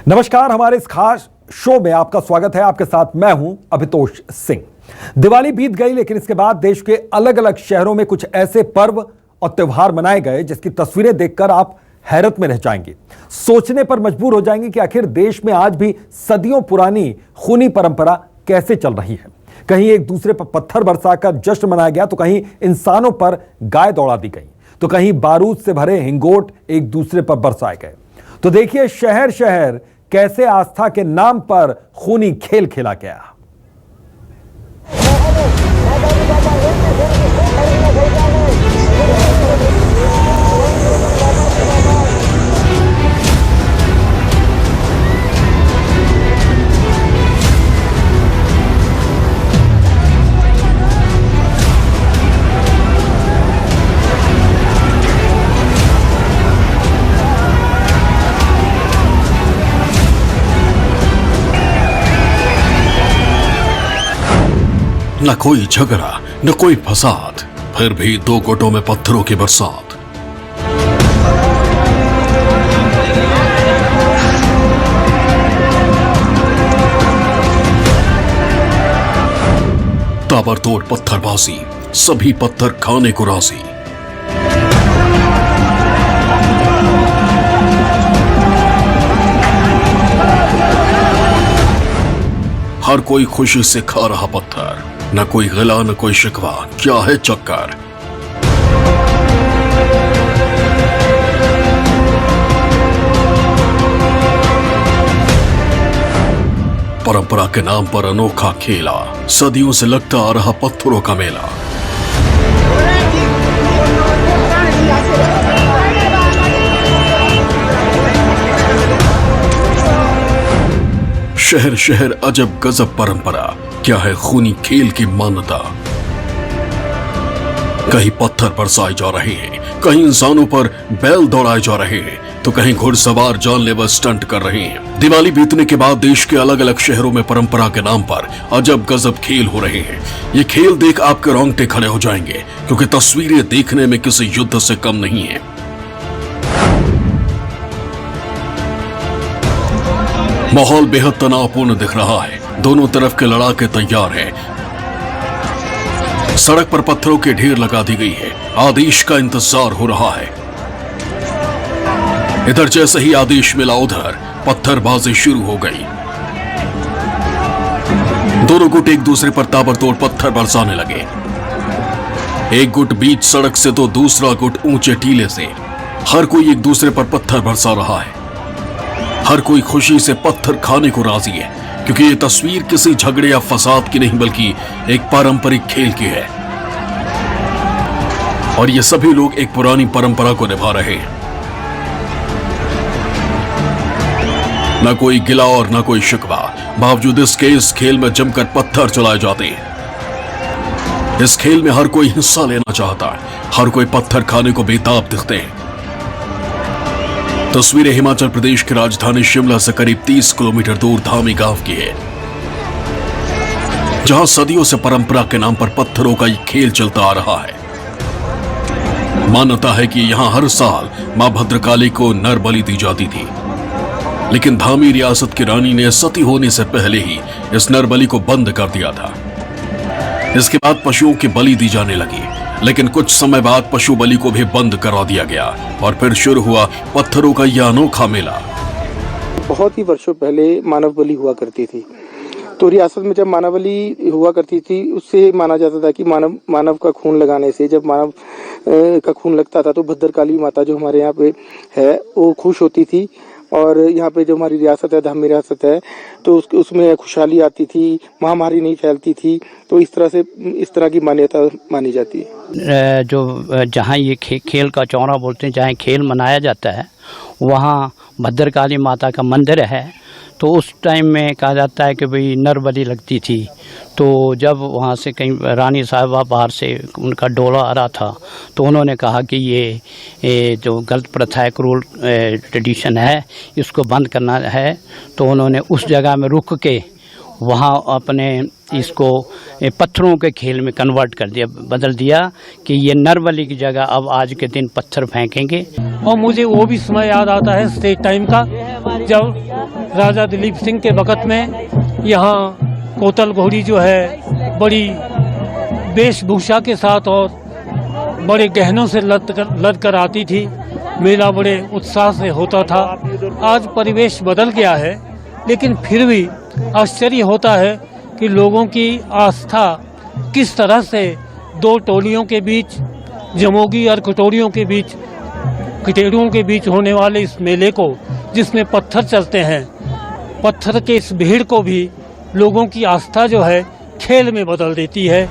नमस्कार, हमारे इस खास शो में आपका स्वागत है। आपके साथ मैं हूं अभितोष सिंह। दिवाली बीत गई, लेकिन इसके बाद देश के अलग अलग शहरों में कुछ ऐसे पर्व और त्योहार मनाए गए जिसकी तस्वीरें देखकर आप हैरत में रह जाएंगे, सोचने पर मजबूर हो जाएंगे कि आखिर देश में आज भी सदियों पुरानी खूनी परंपरा कैसे चल रही है। कहीं एक दूसरे पर पत्थर बरसाकर जश्न मनाया गया, तो कहीं इंसानों पर गाय दौड़ा दी गई, तो कहीं बारूद से भरे हिंगोट एक दूसरे पर बरसाए गए। तो देखिए शहर शहर कैसे आस्था के नाम पर खूनी खेल खेला गया। न कोई झगड़ा, न कोई फसाद, फिर भी दो गुटों में पत्थरों की बरसात। ताबड़तोड़ पत्थरबाजी, सभी पत्थर खाने को राजी। हर कोई खुशी से खा रहा पत्थर, न कोई गिला न कोई शिकवा, क्या है चक्कर। परंपरा के नाम पर अनोखा खेला, सदियों से लगता आ रहा पत्थरों का मेला। शहर शहर अजब गजब परंपरा, क्या है खूनी खेल की मान्यता। कहीं पत्थर बरसाए जा रहे हैं, कहीं इंसानों पर बैल दौड़ाए जा रहे हैं, तो कहीं घुड़सवार जानलेवा स्टंट कर रहे हैं। दिवाली बीतने के बाद देश के अलग अलग शहरों में परंपरा के नाम पर अजब गजब खेल हो रहे हैं। ये खेल देख आपके रोंगटे खड़े हो जाएंगे, क्योंकि तस्वीरें देखने में किसी युद्ध से कम नहीं है। माहौल बेहद तनावपूर्ण दिख रहा है, दोनों तरफ के लड़ाके तैयार हैं। सड़क पर पत्थरों के ढेर लगा दी गई है, आदेश का इंतजार हो रहा है। इधर जैसे ही आदेश मिला, उधर पत्थरबाजी शुरू हो गई। दोनों गुट एक दूसरे पर ताबड़तोड़ पत्थर बरसाने लगे। एक गुट बीच सड़क से तो दूसरा गुट ऊंचे टीले से। हर कोई एक दूसरे पर पत्थर बरसा रहा है। हर कोई खुशी से पत्थर खाने को राजी है, क्योंकि ये तस्वीर किसी झगड़े या फसाद की नहीं, बल्कि एक पारंपरिक खेल की है। और ये सभी लोग एक पुरानी परंपरा को निभा रहे हैं। न कोई गिला और न कोई शिकवा, बावजूद इसके इस खेल में जमकर पत्थर चलाए जाते हैं। इस खेल में हर कोई हिस्सा लेना चाहता है, हर कोई पत्थर खाने को बेताब दिखते हैं। तस्वीरें हिमाचल प्रदेश की राजधानी शिमला से करीब 30 किलोमीटर दूर धामी गांव की है, जहां सदियों से परंपरा के नाम पर पत्थरों का ये खेल चलता आ रहा है। मान्यता है कि यहां हर साल मां भद्रकाली को नर बलि दी जाती थी, लेकिन धामी रियासत की रानी ने सती होने से पहले ही इस नर बलि को बंद कर दिया था। इसके बाद पशुओं की बलि दी जाने लगी, लेकिन कुछ समय बाद पशु बलि को भी बंद करा दिया गया और फिर शुरू हुआ पत्थरों का यह अनोखा मेला। बहुत ही वर्षों पहले मानव बलि हुआ करती थी, तो रियासत में जब मानव बलि हुआ करती थी, उससे माना जाता था कि मानव का खून लगाने से, जब मानव का खून लगता था तो भद्रकाली माता जो हमारे यहाँ पे है वो खुश होती थी। और यहाँ पे जो हमारी रियासत है, धामी रियासत है, तो उसमें खुशहाली आती थी, महामारी नहीं फैलती थी। तो इस तरह की मान्यता मानी जाती है। जो जहाँ ये खेल का चौरा बोलते हैं, जहाँ खेल मनाया जाता है, वहाँ भद्रकाली माता का मंदिर है। तो उस टाइम में कहा जाता है कि भाई नर बलि लगती थी। तो जब वहाँ से कहीं रानी साहिबा बाहर से उनका डोला आ रहा था, तो उन्होंने कहा कि ये जो गलत प्रथा है, क्रूर ट्रेडिशन है, इसको बंद करना है। तो उन्होंने उस जगह में रुक के वहाँ अपने इसको पत्थरों के खेल में कन्वर्ट कर दिया, बदल दिया कि ये नरबली की जगह अब आज के दिन पत्थर फेंकेंगे। और मुझे वो भी समय याद आता है स्टेट टाइम का, जब राजा दिलीप सिंह के वक़्त में यहाँ कोतल घोड़ी जो है बड़ी वेशभूषा के साथ और बड़े गहनों से लद कर आती थी। मेला बड़े उत्साह से होता था। आज परिवेश बदल गया है, लेकिन फिर भी आश्चर्य होता है कि लोगों की आस्था किस तरह से दो टोलियों के बीच, जमोगी और कटेड़ुओं के बीच होने वाले इस मेले को, जिसमें पत्थर चलते हैं, पत्थर के इस भीड़ को भी लोगों की आस्था जो है खेल में बदल देती है।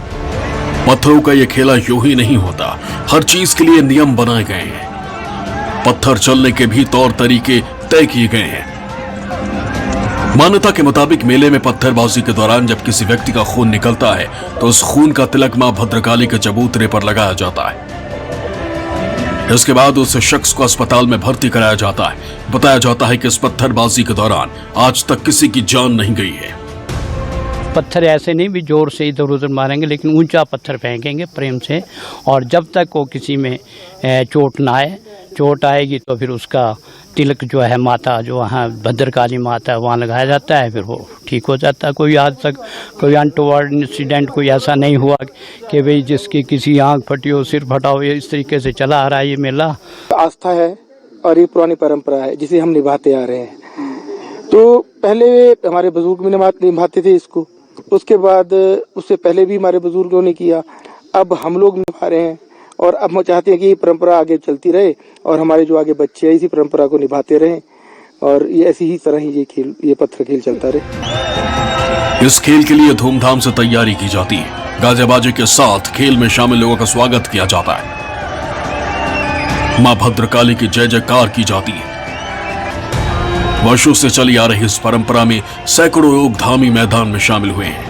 पत्थरों का ये खेला यूं ही नहीं होता, हर चीज के लिए नियम बनाए गए हैं। पत्थर चलने के भी तौर तरीके तय किए गए हैं। मान्यता के मुताबिक मेले में पत्थरबाजी के दौरान जब किसी व्यक्ति का खून निकलता है तो उस खून का तिलक मां भद्रकाली के चबूतरे पर लगाया जाता है। इसके बाद उस शख्स को अस्पताल में भर्ती कराया जाता है। बताया जाता है कि इस पत्थरबाजी के दौरान आज तक किसी की जान नहीं गई है। पत्थर ऐसे नहीं भी जोर से इधर उधर मारेंगे, लेकिन ऊंचा पत्थर फेंकेंगे प्रेम से, और जब तक वो किसी में चोट ना आए। चोट आएगी तो फिर उसका तिलक जो है माता, जो वहाँ भद्रकाली माता है, वहाँ लगाया जाता है, फिर वो ठीक हो जाता है। कोई आज तक कोई अनटोवर्ड इंसिडेंट कोई ऐसा नहीं हुआ कि भाई जिसकी किसी आँख फटी हो, सिर फटा हो। इस तरीके से चला आ रहा है ये मेला। आस्था है और ये पुरानी परंपरा है जिसे हम निभाते आ रहे हैं। तो पहले हमारे बुजुर्ग भी निभाते थे इसको, उसके बाद उससे पहले भी हमारे बुजुर्गों ने किया, अब हम लोग निभा रहे हैं। और अब हम चाहते हैं कि ये परंपरा आगे चलती रहे और हमारे जो आगे बच्चे हैं इसी परंपरा को निभाते रहें, और ये ऐसी ही तरह ही ये पत्थर खेल चलता रहे। इस खेल के लिए धूमधाम से तैयारी की जाती है। गाजे बाजे के साथ खेल में शामिल लोगों का स्वागत किया जाता है। मां भद्रकाली की जय जयकार की जाती है। वर्षों से चली आ रही इस परंपरा में सैकड़ों लोग धामी मैदान में शामिल हुए हैं।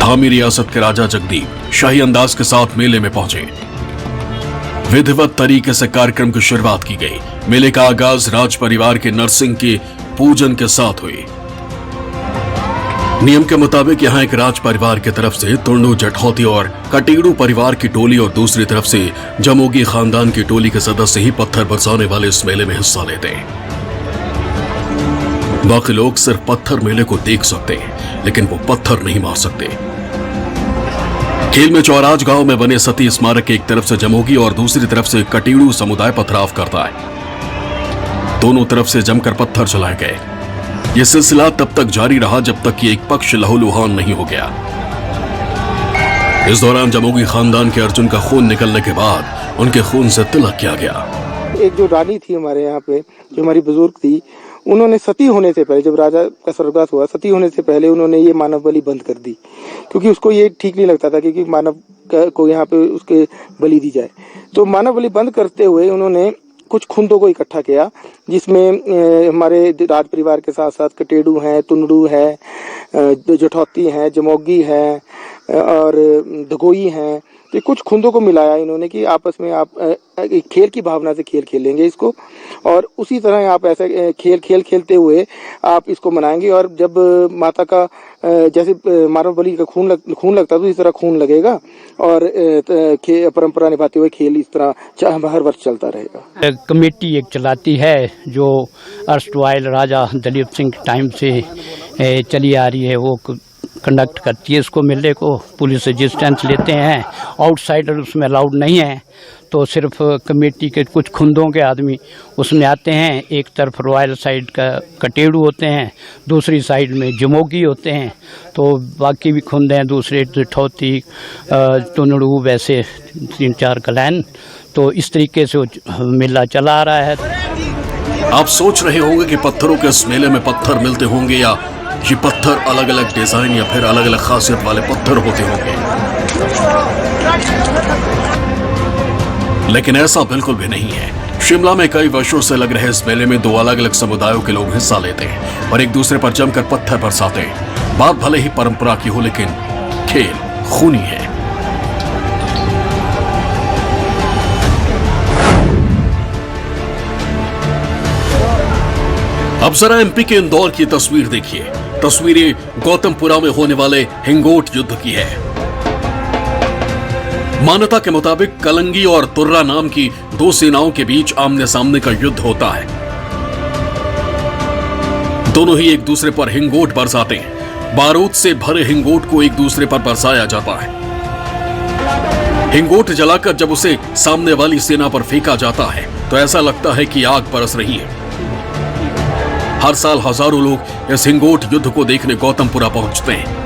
धामी रियासत के राजा जगदीप शाही अंदाज के साथ मेले में पहुंचे। विधिवत तरीके से कार्यक्रम की शुरुआत की गई। मेले का आगाज राज परिवार के नरसिंह के पूजन के साथ हुई। नियम के मुताबिक यहां एक राज परिवार की तरफ से तुंडू, जठौती और कटेड़ू परिवार की टोली और दूसरी तरफ से जमोगी खानदान की टोली के सदस्य ही पत्थर बरसाने वाले इस मेले में हिस्सा लेते हैं। बाकी लोग सिर्फ पत्थर मेले को देख सकते हैं, लेकिन वो पत्थर नहीं मार सकते। खेल में चौराज गांव में बने सती स्मारक के एक तरफ से जमोगी और दूसरी तरफ से कटेड़ू समुदाय पथराव करता है। दोनों तरफ से जमकर पत्थर चलाए गए। यह सिलसिला तब तक जारी रहा जब तक कि एक पक्ष लहूलुहान नहीं हो गया। इस दौरान जमोगी खानदान के अर्जुन का खून निकलने के बाद उनके खून से तिलक किया गया। एक जो रानी थी हमारे यहाँ पे, जो हमारी बुजुर्ग थी, उन्होंने सती होने से पहले, जब राजा का स्वर्गवास हुआ, सती होने से पहले उन्होंने ये मानव बलि बंद कर दी, क्योंकि उसको ये ठीक नहीं लगता था क्योंकि मानव को यहाँ पे उसके बलि दी जाए। तो मानव बलि बंद करते हुए उन्होंने कुछ खुंदों को इकट्ठा किया, जिसमें हमारे राज परिवार के साथ साथ कटेड़ू हैं, तुंडू है, जठौती हैं, जमोगी है और दगोई हैं। तो कुछ खुंदों को मिलाया इन्होंने कि आपस में आप खेल की भावना से खेल खेलेंगे इसको, और उसी तरह आप ऐसे खेल खेलते हुए आप इसको मनाएंगे। और जब माता का जैसे मानव बलि का खून लगता तो इस तरह खून लगेगा, और परंपरा निभाते हुए खेल इस तरह हर वर्ष चलता रहेगा। कमेटी एक चलाती है जो अर्स्टवाइल राजा दलीप सिंह के टाइम से चली आ रही है, वो कंडक्ट करती है इसको। मेले को पुलिस से डिस्टेंस लेते हैं, आउटसाइडर उसमें अलाउड नहीं है, तो सिर्फ कमेटी के कुछ खुंदों के आदमी उसमें आते हैं। एक तरफ रॉयल साइड का कटेड़ू होते हैं, दूसरी साइड में जमोगी होते हैं, तो बाकी भी खुंद हैं, दूसरे जठौती, तुंडू, वैसे 3-4 क्लैन। तो इस तरीके से मेला चला आ रहा है। आप सोच रहे होंगे कि पत्थरों के इस मेले में पत्थर मिलते होंगे, या ये पत्थर अलग अलग डिजाइन या फिर अलग अलग खासियत वाले पत्थर होते होंगे, लेकिन ऐसा बिल्कुल भी नहीं है। शिमला में कई वर्षों से लग रहे इस मेले में 2 अलग अलग समुदायों के लोग हिस्सा लेते हैं और एक दूसरे पर जमकर पत्थर बरसाते हैं। बात भले ही परंपरा की हो, लेकिन खेल खूनी है। अब जरा एमपी के इंदौर की तस्वीर देखिए। तस्वीरें गौतमपुरा में होने वाले हिंगोट युद्ध की है। मान्यता के मुताबिक कलंगी और तुर्रा नाम की 2 सेनाओं के बीच आमने सामने का युद्ध होता है। दोनों ही एक दूसरे पर हिंगोट बरसाते हैं। बारूद से भरे हिंगोट को एक दूसरे पर बरसाया जाता है। हिंगोट जलाकर जब उसे सामने वाली सेना पर फेंका जाता है तो ऐसा लगता है कि आग बरस रही है। हर साल हजारों लोग इस हिंगोट युद्ध को देखने गौतमपुरा पहुंचते हैं।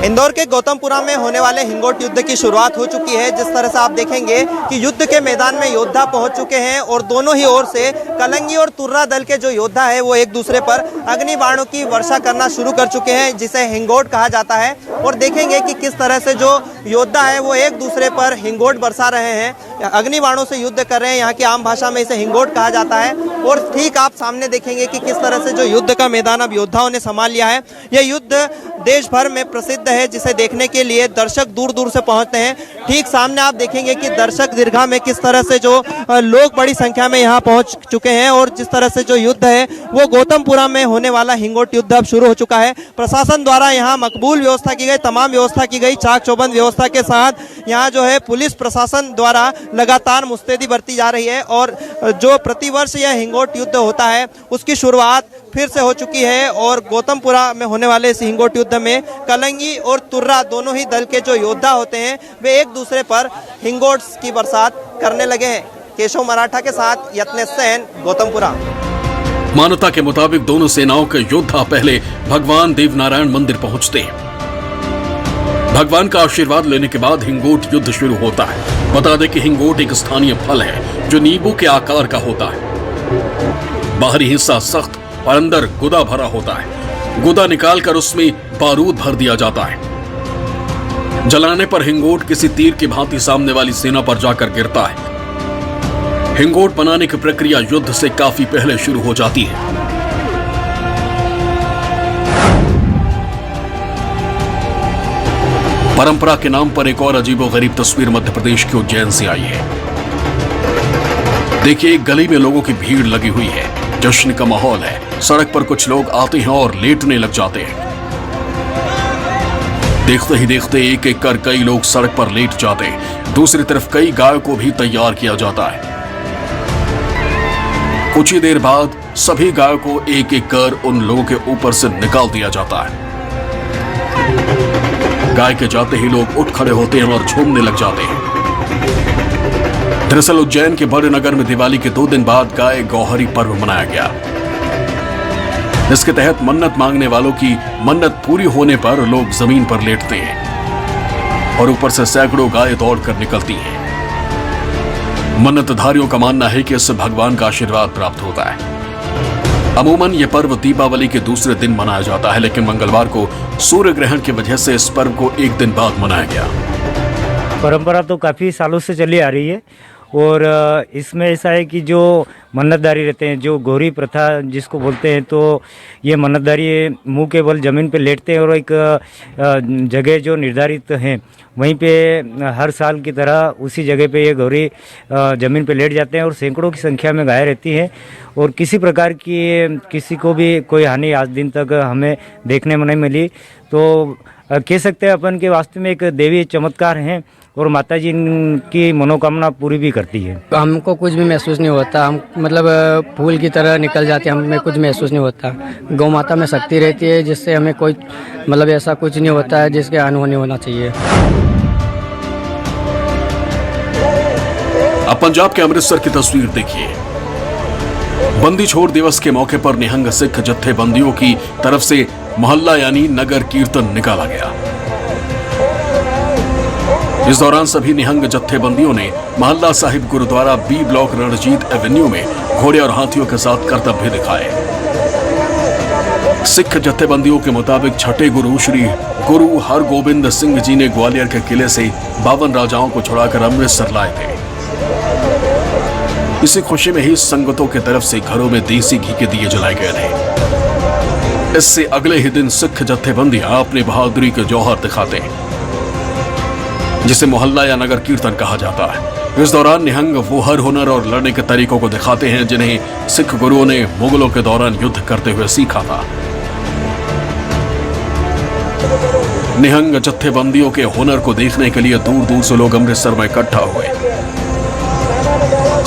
इंदौर के गौतमपुरा में होने वाले हिंगोट युद्ध की शुरुआत हो चुकी है। जिस तरह से आप देखेंगे कि युद्ध के मैदान में योद्धा पहुंच चुके हैं और दोनों ही ओर से कलंगी और तुर्रा दल के जो योद्धा है वो एक दूसरे पर अग्नि बाणों की वर्षा करना शुरू कर चुके हैं, जिसे हिंगोट कहा जाता है। और देखेंगे कि किस तरह से जो योद्धा है वो एक दूसरे पर हिंगोट बरसा रहे हैं, अग्नि बाणों से युद्ध कर रहे हैं। यहाँ की आम भाषा में इसे हिंगोट कहा जाता है। और ठीक आप सामने देखेंगे कि किस तरह से जो युद्ध का मैदान अब योद्धाओं ने संभाल लिया है। यह युद्ध देश भर में प्रसिद्ध है, जिसे देखने के लिए दर्शक दूर दूर से पहुंचते हैं। ठीक सामने आप देखेंगे कि दर्शक दीर्घा में किस तरह से जो लोग बड़ी संख्या में यहाँ पहुंच चुके हैं और जिस तरह से जो युद्ध है वो गौतमपुरा में होने वाला हिंगोट युद्ध अब शुरू हो चुका है। प्रशासन द्वारा यहाँ मकबूल व्यवस्था की गई, तमाम व्यवस्था की गई। चाक चौबंद व्यवस्था के साथ यहाँ जो है पुलिस प्रशासन द्वारा लगातार मुस्तैदी बरती जा रही है। और जो प्रतिवर्ष यह हिंगोट युद्ध होता है उसकी शुरुआत फिर से हो चुकी है। और गौतमपुरा में होने वाले इस हिंगोट युद्ध में कलंगी और तुर्रा दोनों ही दल के जो योद्धा होते हैं वे एक दूसरे पर हिंगोट्स की बरसात करने लगे हैं। केशव मराठा के साथ यत्नेश सेन, गौतमपुरा। मान्यता के मुताबिक दोनों सेनाओं के योद्धा पहले भगवान देवनारायण मंदिर पहुंचते हैं। भगवान का आशीर्वाद लेने के बाद हिंगोट युद्ध शुरू होता है। बता दें कि हिंगोट एक स्थानीय फल है जो नींबू के आकार का होता है। बाहरी हिस्सा सख्त और अंदर गुदा भरा होता है। गुदा निकालकर उसमें बारूद भर दिया जाता है। जलाने पर हिंगोट किसी तीर की भांति सामने वाली सेना पर जाकर गिरता है। हिंगोट बनाने की प्रक्रिया युद्ध से काफी पहले शुरू हो जाती है। परंपरा के नाम पर एक और अजीबोगरीब तस्वीर मध्य प्रदेश के उज्जैन से आई है। देखिए, एक गली में लोगों की भीड़ लगी हुई है। जश्न का माहौल है। सड़क पर कुछ लोग आते हैं और लेटने लग जाते हैं। देखते ही देखते एक एक कर कई लोग सड़क पर लेट जाते हैं। दूसरी तरफ कई गायों को भी तैयार किया जाता है। कुछ ही देर बाद सभी गायों को एक एक कर उन लोगों के ऊपर से निकाल दिया जाता है। गाय के जाते ही लोग उठ खड़े होते हैं और झूमने लग जाते हैं। दरअसल उज्जैन के बड़े नगर में दिवाली के 2 दिन बाद गाय गौहरी पर्व मनाया गया। इसके तहत मन्नत मांगने वालों की मन्नत पूरी होने पर लोग जमीन पर लेटते हैं और ऊपर से सैकड़ों गाय दौड़कर निकलती हैं। मन्नतधारियों का मानना है कि इससे भगवान का आशीर्वाद प्राप्त होता है। अमूमन यह पर्व दीपावली के दूसरे दिन मनाया जाता है, लेकिन मंगलवार को सूर्य ग्रहण की वजह से इस पर्व को एक दिन बाद मनाया गया। परंपरा तो काफ़ी सालों से चली आ रही है और इसमें ऐसा है कि जो मन्नतदारी रहते हैं, जो गौरी प्रथा जिसको बोलते हैं, तो ये मन्नतदारी मुंह के बल ज़मीन पे लेटते हैं और एक जगह जो निर्धारित है वहीं पे हर साल की तरह उसी जगह पे ये गौरी ज़मीन पे लेट जाते हैं और सैकड़ों की संख्या में गाय रहती है और किसी प्रकार की किसी को भी कोई हानि आज दिन तक हमें देखने में नहीं मिली। तो कह सकते हैं अपन के वास्तव में एक देवी चमत्कार हैं और माता जी की मनोकामना पूरी भी करती है। हमको कुछ भी महसूस नहीं होता, हम मतलब फूल की तरह निकल जाते हैं, हमें कुछ महसूस नहीं होता। गौ माता में शक्ति रहती है जिससे हमें कोई मतलब ऐसा कुछ नहीं होता है जिसके अनहोनी होना चाहिए। अब पंजाब के अमृतसर की तस्वीर देखिए। बंदी छोड़ दिवस के मौके पर निहंग सिख जत्थेबंदियों की तरफ से मोहल्ला यानी नगर कीर्तन निकाला गया। इस दौरान सभी निहंग जत्थेबंदियों ने Mohalla Sahib gurdwara B Block Ranjit Avenue में घोड़े और हाथियों के साथ कर्तव्य दिखाए। सिख जत्थेबंदियों के मुताबिक छठे गुरु श्री गुरु हरगोबिंद सिंह जी ने ग्वालियर के किले से 52 राजाओं को छुड़ाकर अमृतसर लाए थे। इसी खुशी में ही संगतों की तरफ से घरों में देसी घी के दिए जलाए गए थे। इससे अगले ही दिन सिख जत्थेबंदियां अपनी बहादुरी के जौहर दिखाते हैं, जिसे मोहल्ला या नगर कीर्तन कहा जाता है। इस दौरान निहंग वो हर हुनर और लड़ने के तरीकों को दिखाते हैं जिन्हें सिख गुरुओं ने मुगलों के दौरान युद्ध करते हुए सीखा था। निहंग जत्थेबंदियों के हुनर को देखने के लिए दूर दूर से लोग अमृतसर में इकट्ठा हुए।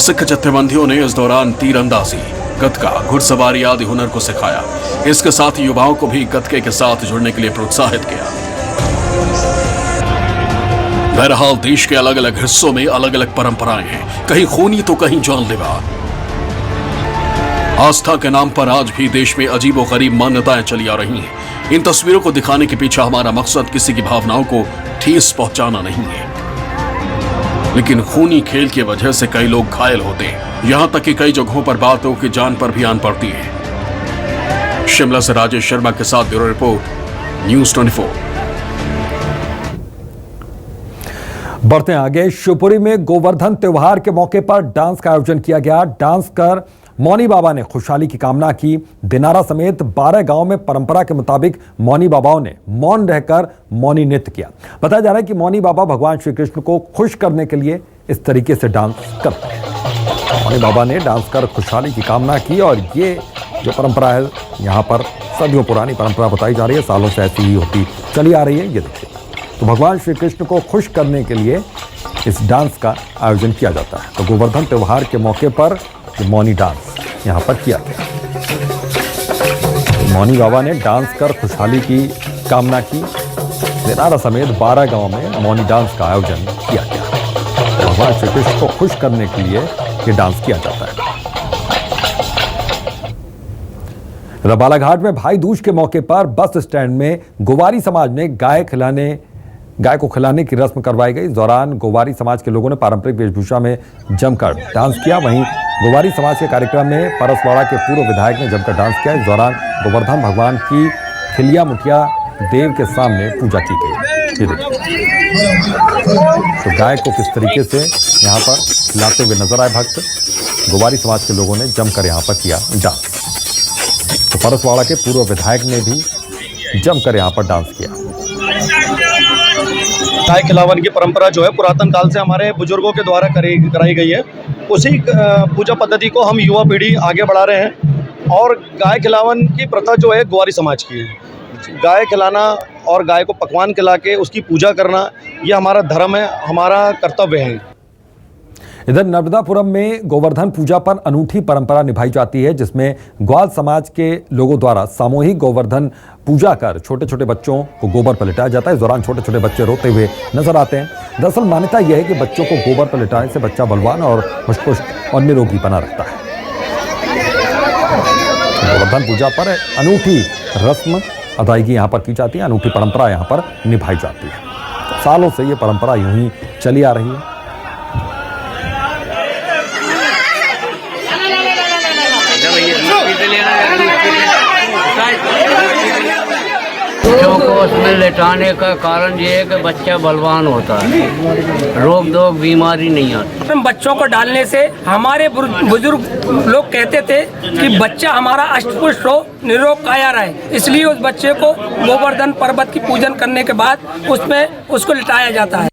सिख जत्थेबंदियों ने इस दौरान तीरंदाजी, गतका, घुड़सवारी आदि हुनर को सिखाया। इसके साथ ही युवाओं को भी गतके के साथ जुड़ने के लिए प्रोत्साहित किया। बहरहाल देश के अलग अलग हिस्सों में अलग अलग परंपराएं हैं, कहीं खूनी तो कहीं जानलेवा। आस्था के नाम पर आज भी देश में अजीबोगरीब मान्यताएं चली आ रही हैं। इन तस्वीरों को दिखाने के पीछे हमारा मकसद किसी की भावनाओं को ठेस पहुंचाना नहीं है, लेकिन खूनी खेल की वजह से कई लोग घायल होते हैं। यहां तक कि कई जगहों पर बातों की जान पर भी आन पड़ती है। शिमला से राजेश शर्मा के साथ ब्यूरो रिपोर्ट, न्यूज़ 24। बढ़ते आगे, शिवपुरी में गोवर्धन त्योहार के मौके पर डांस का आयोजन किया गया। डांस कर मौनी बाबा ने खुशहाली की कामना की। दिनारा समेत 12 गांव में परंपरा के मुताबिक मौनी बाबाओं ने मौन रहकर मौनी नृत्य किया। बताया जा रहा है कि मौनी बाबा भगवान श्री कृष्ण को खुश करने के लिए इस तरीके से डांस करते हैं। मौनी बाबा ने डांस कर खुशहाली की कामना की और ये जो परंपरा है यहाँ पर सदियों पुरानी परंपरा बताई जा रही है, सालों से ऐसी ही होती चली आ रही है। ये देखिए, तो भगवान श्री कृष्ण को खुश करने के लिए इस डांस का आयोजन किया जाता है। तो गोवर्धन त्योहार के मौके पर मौनी डांस यहाँ पर किया गया। मौनी बाबा ने डांस कर खुशहाली की कामना की। दिनारा समेत 12 गांव में मौनी डांस का आयोजन किया गया। भगवान श्री कृष्ण को खुश करने के लिए ये डांस किया जाता है। बालाघाट में भाई दूज के मौके पर बस स्टैंड में गोवारी समाज ने गाय को खिलाने की रस्म करवाई गई। इस दौरान गोवारी समाज के लोगों ने पारंपरिक वेशभूषा में जमकर डांस किया। वहीं गोवारी समाज के कार्यक्रम में परसवाड़ा के पूर्व विधायक ने जमकर डांस किया। इस दौरान गोवर्धन भगवान की खिलिया मुखिया देव के सामने पूजा की गई। तो गाय को किस तरीके से यहाँ पर खिलाते हुए नजर आए भक्त, गोवारी समाज के लोगों ने जमकर यहाँ पर किया डांस। तो परसवाड़ा के पूर्व विधायक ने भी जमकर यहाँ पर डांस किया। गाय खिलावन की परंपरा जो है पुरातन काल से हमारे बुजुर्गों के द्वारा कराई गई है। उसी पूजा पद्धति को हम युवा पीढ़ी आगे बढ़ा रहे हैं। और गाय खिलावन की प्रथा जो है ग्वारी समाज की है। गाय खिलाना और गाय को पकवान खिला के उसकी पूजा करना, यह हमारा धर्म है, हमारा कर्तव्य है। इधर नर्मदापुरम में गोवर्धन पूजा पर अनूठी परंपरा निभाई जाती है, जिसमें ग्वाल समाज के लोगों द्वारा सामूहिक गोवर्धन पूजा कर छोटे छोटे बच्चों को गोबर पर लिटाया जाता है। इस दौरान छोटे छोटे बच्चे रोते हुए नजर आते हैं। दरअसल मान्यता यह है कि बच्चों को गोबर पर लिटाने से बच्चा बलवान और खुशपुष्ट और निरोगी बना रहता है। गोवर्धन पूजा पर अनूठी रस्म अदायगी यहाँ पर की जाती है, अनूठी परंपरा यहाँ पर निभाई जाती है। सालों से ये परंपरा यूं ही चली आ रही है। बच्चों को उसमें लेटाने का कारण ये है कि बच्चा बलवान होता है, रोग धोक बीमारी नहीं आती। बच्चों को डालने से हमारे बुजुर्ग लोग कहते थे कि बच्चा हमारा अष्टपुष्ट हो, निरोग काया रहे, इसलिए उस बच्चे को गोवर्धन पर्वत की पूजन करने के बाद उसमें उसको लिटाया जाता है।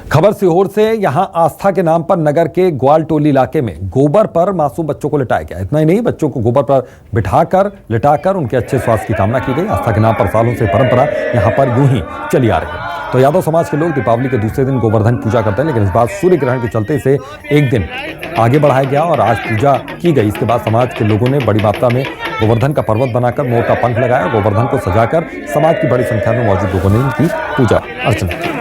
खबर सीहोर से, यहां आस्था के नाम पर नगर के ग्वालटोली इलाके में गोबर पर मासूम बच्चों को लिटाया गया। इतना ही नहीं, बच्चों को गोबर पर बिठाकर लिटाकर उनके अच्छे स्वास्थ्य की कामना की गई। आस्था के नाम पर सालों से परंपरा यहां पर यूं ही चली आ रही है। तो यादव समाज के लोग दीपावली के दूसरे दिन गोवर्धन पूजा करते हैं, लेकिन इस बार सूर्य ग्रहण के चलते इसे एक दिन आगे बढ़ाया गया और आज पूजा की गई। इसके बाद समाज के लोगों ने बड़ी मात्रा में गोवर्धन का पर्वत बनाकर मोर का पंख लगाया। गोवर्धन को सजाकर समाज की बड़ी संख्या में मौजूद लोगों ने इनकी पूजा अर्चना की।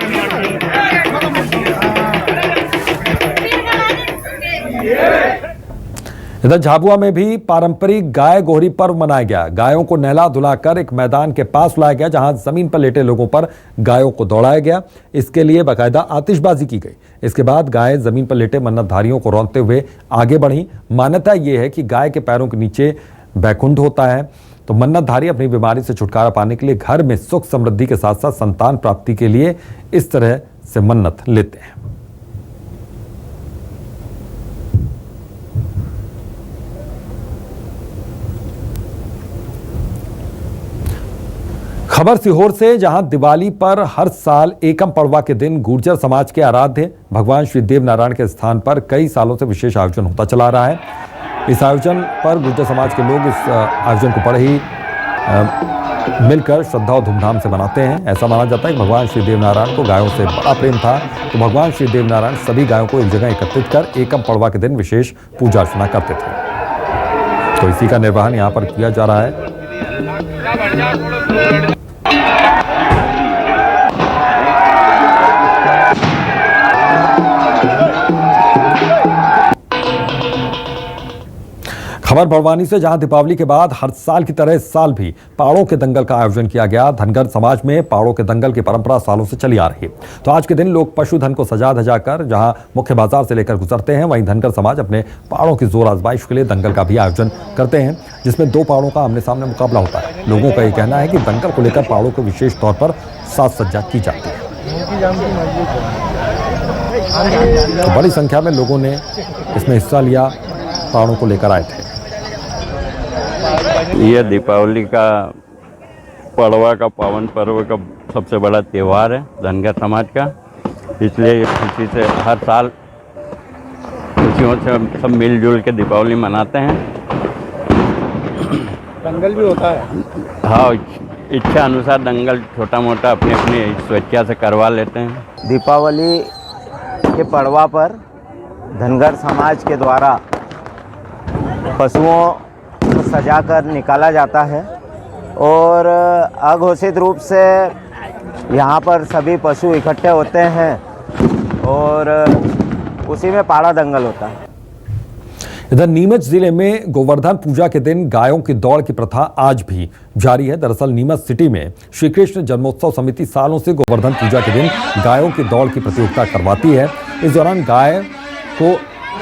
इधर झाबुआ में भी पारंपरिक गाय गोहरी पर्व मनाया गया। गायों को नहला धुलाकर एक मैदान के पास लाया गया, जहां जमीन पर लेटे लोगों पर गायों को दौड़ाया गया। इसके लिए बाकायदा आतिशबाजी की गई। इसके बाद गाय जमीन पर लेटे मन्नतधारियों को रौंदते हुए आगे बढ़ी। मान्यता यह है कि गाय के पैरों के नीचे बैकुंठ होता है। तो मन्नतधारी अपनी बीमारी से छुटकारा पाने के लिए घर में सुख समृद्धि के साथ साथ संतान प्राप्ति के लिए इस तरह से मन्नत लेते हैं। खबर सीहोर से, जहां दिवाली पर हर साल एकम पड़वा के दिन गुर्जर समाज के आराध्य भगवान श्री देव नारायण के स्थान पर कई सालों से विशेष आयोजन होता चला रहा है। इस आयोजन पर गुर्जर समाज के लोग इस आयोजन को बड़े ही मिलकर श्रद्धा और धूमधाम से मनाते हैं। ऐसा माना जाता है कि भगवान श्री देव नारायण को गायों से बड़ा प्रेम था, तो भगवान श्री देव नारायण सभी गायों को एक जगह एकत्रित कर एकम पड़वा के दिन विशेष पूजा अर्चना करते थे। तो इसी का निर्वहन यहाँ पर किया जा रहा है। खबर बड़वानी से, जहां दीपावली के बाद हर साल की तरह इस साल भी पहाड़ों के दंगल का आयोजन किया गया। धनगर समाज में पहाड़ों के दंगल की परंपरा सालों से चली आ रही है। तो आज के दिन लोग पशुधन को सजा धजा कर जहां मुख्य बाजार से लेकर गुजरते हैं, वहीं धनगर समाज अपने पहाड़ों की जोर आजमाइश के लिए दंगल का भी आयोजन करते हैं, जिसमें दो पहाड़ों का आमने सामने मुकाबला होता है। लोगों का यह कहना है कि दंगल को लेकर पहाड़ों को विशेष तौर पर साज सज्जा की जाती है। तो बड़ी संख्या में लोगों ने इसमें हिस्सा लिया, पहाड़ों को लेकर आए थे। यह दीपावली का पड़वा का पावन पर्व का सबसे बड़ा त्यौहार है धनगर समाज का, इसलिए खुशी से हर साल खुशियों से सब मिलजुल के दीपावली मनाते हैं। दंगल भी होता है? हाँ, इच्छा अनुसार दंगल छोटा मोटा अपनी अपनी स्वेच्छा से करवा लेते हैं। दीपावली के पड़वा पर धनगर समाज के द्वारा पशुओं को सजाकर निकाला जाता है और अघोषित रूप से यहाँ पर सभी पशु इकट्ठे होते हैं और उसी में पाड़ा दंगल होता है। इधर नीमच जिले में गोवर्धन पूजा के दिन गायों की दौड़ की प्रथा आज भी जारी है। दरअसल नीमच सिटी में श्री कृष्ण जन्मोत्सव समिति सालों से गोवर्धन पूजा के दिन गायों की दौड़ की प्रतियोगिता करवाती है। इस दौरान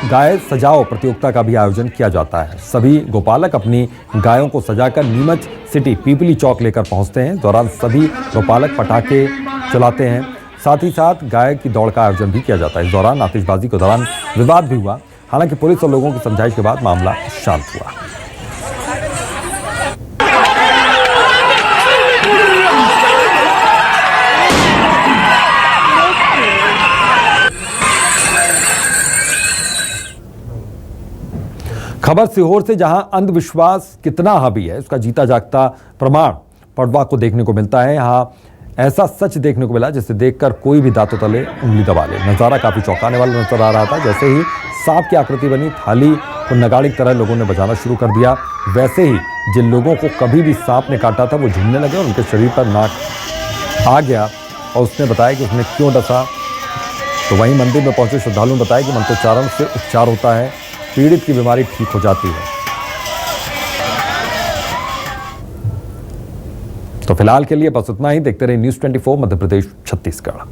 गाय सजाओ प्रतियोगिता का भी आयोजन किया जाता है। सभी गोपालक अपनी गायों को सजाकर नीमच सिटी पीपली चौक लेकर पहुंचते हैं। दौरान सभी गोपालक पटाखे चलाते हैं, साथ ही साथ गाय की दौड़ का आयोजन भी किया जाता है। इस दौरान आतिशबाजी के दौरान विवाद भी हुआ, हालांकि पुलिस और लोगों की समझाइश के बाद मामला शांत हुआ। खबर सीहोर से, जहां अंधविश्वास कितना हावी है उसका जीता जागता प्रमाण पड़वा को देखने को मिलता है। यहाँ ऐसा सच देखने को मिला जिसे देखकर कोई भी दांतों तले उंगली दबा ले। नजारा काफी चौंकाने वाला नजर आ रहा था। जैसे ही सांप की आकृति बनी थाली को नगाड़े की तरह लोगों ने बजाना शुरू कर दिया। वैसे ही जिन लोगों को कभी भी सांप ने काटा था वो झूमने लगे और उनके शरीर पर नाक आ गया और उसने बताया कि उसने क्यों डसा। तो वहीं मंदिर में पहुंचे श्रद्धालुओं ने बताया कि मंत्रोच्चारण से उपचार होता है, पीड़ित की बीमारी ठीक हो जाती है। तो फिलहाल के लिए बस इतना ही। देखते रहिए न्यूज़ 24 मध्य प्रदेश छत्तीसगढ़।